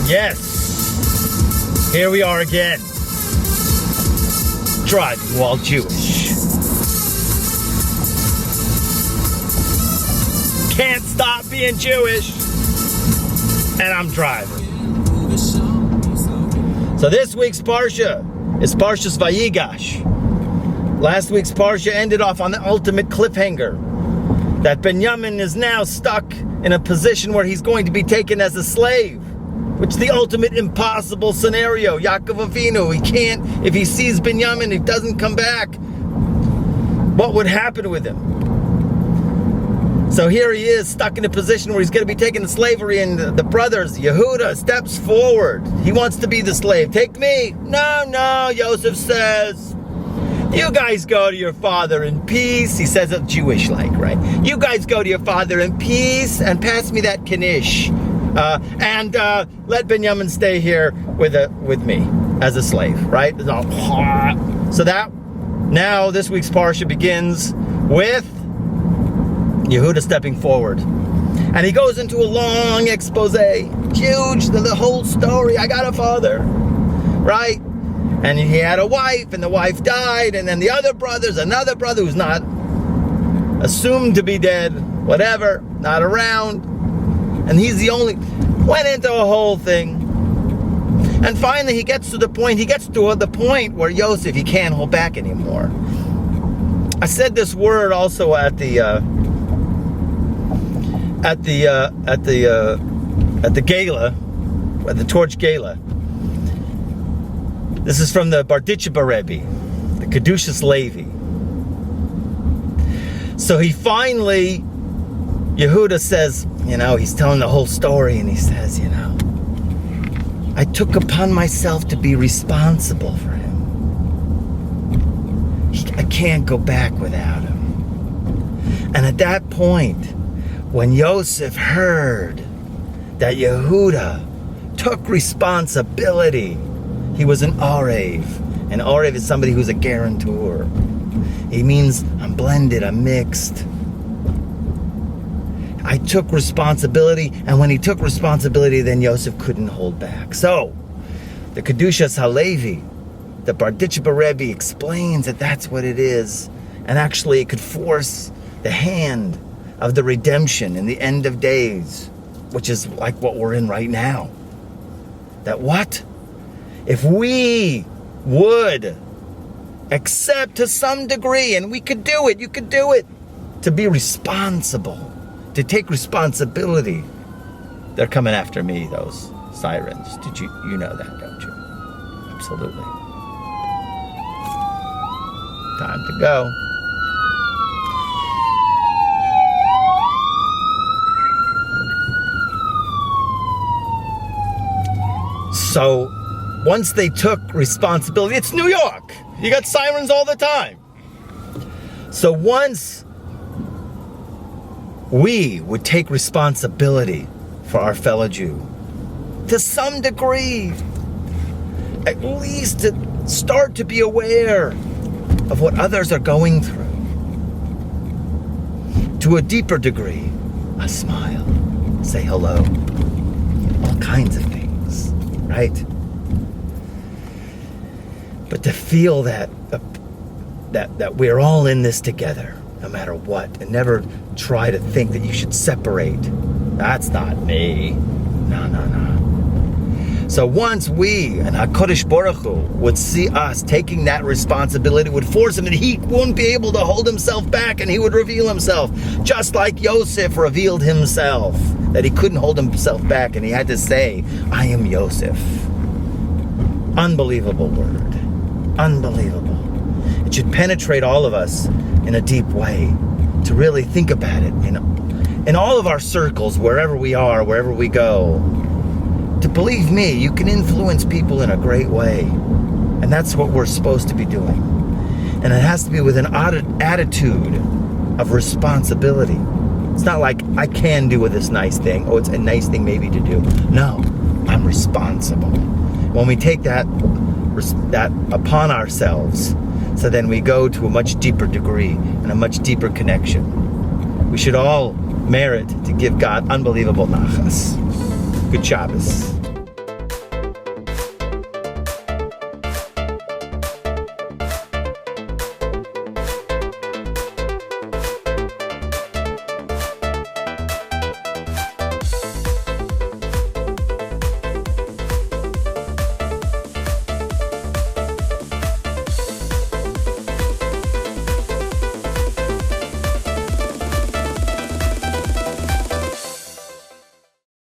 Yes, here we are again, driving while Jewish. Can't stop being Jewish, and I'm driving. So this week's Parsha is Parshas Vayigash. Last week's Parsha ended off on the ultimate cliffhanger, that Benjamin is now stuck in a position where he's going to be taken as a slave. Which is the ultimate impossible scenario. Yaakov Avinu, he can't, if he sees Binyamin, he doesn't come back. What would happen with him? So here he is, stuck in a position where he's going to be taken to slavery, and the brothers, Yehuda, steps forward. He wants to be the slave. Take me. No, Yosef says, you guys go to your father in peace. He says it Jewish-like, right? You guys go to your father in peace and pass me that knish. And let Benjamin stay here with me as a slave, right? So that, now this week's Parsha begins with Yehuda stepping forward. And he goes into a long expose, huge, the whole story. I got a father, right? And he had a wife, and the wife died, and then the other brothers, another brother who's not assumed to be dead, whatever, not around. And he's the only, went into a whole thing. And finally he gets to the point where Yosef, he can't hold back anymore. I said this word also at the gala, at the Torch gala. This is from the Barditchever Rebbe, the Kedushas Levi. So he finally, Yehuda says, he's telling the whole story, and he says, I took upon myself to be responsible for him. I can't go back without him. And at that point, when Yosef heard that Yehuda took responsibility, he was an Arev. And Arev is somebody who's a guarantor. He means I'm blended, I'm mixed. I took responsibility, and when he took responsibility, then Yosef couldn't hold back. So, the Kedushas Halevi, the Barditchever Rebbe, explains that that's what it is, and actually it could force the hand of the redemption in the end of days, which is like what we're in right now. That what? If we would accept to some degree, and we could do it, you could do it, to be responsible, to take responsibility. They're coming after me, those sirens. Did you know that, don't you? Absolutely. Time to go. So, once they took responsibility, it's New York. You got sirens all the time. So once we would take responsibility for our fellow Jew, to some degree, at least to start to be aware of what others are going through. To a deeper degree, a smile, say hello, all kinds of things, right? But to feel that we're all in this together, no matter what, and never try to think that you should separate. That's not me. No. So once we, and HaKadosh Baruch Hu, would see us taking that responsibility, would force him, and he wouldn't be able to hold himself back, and he would reveal himself, just like Yosef revealed himself, that he couldn't hold himself back, and he had to say, I am Yosef. Unbelievable word. Unbelievable. It should penetrate all of us in a deep way, to really think about it in all of our circles, wherever we are, wherever we go. To believe me, you can influence people in a great way, and that's what we're supposed to be doing. And it has to be with an attitude of responsibility. It's not like I can do with this nice thing. Oh, it's a nice thing maybe to do. No, I'm responsible. When we take that upon ourselves, so then we go to a much deeper degree and a much deeper connection. We should all merit to give God unbelievable nachas. Good Shabbos.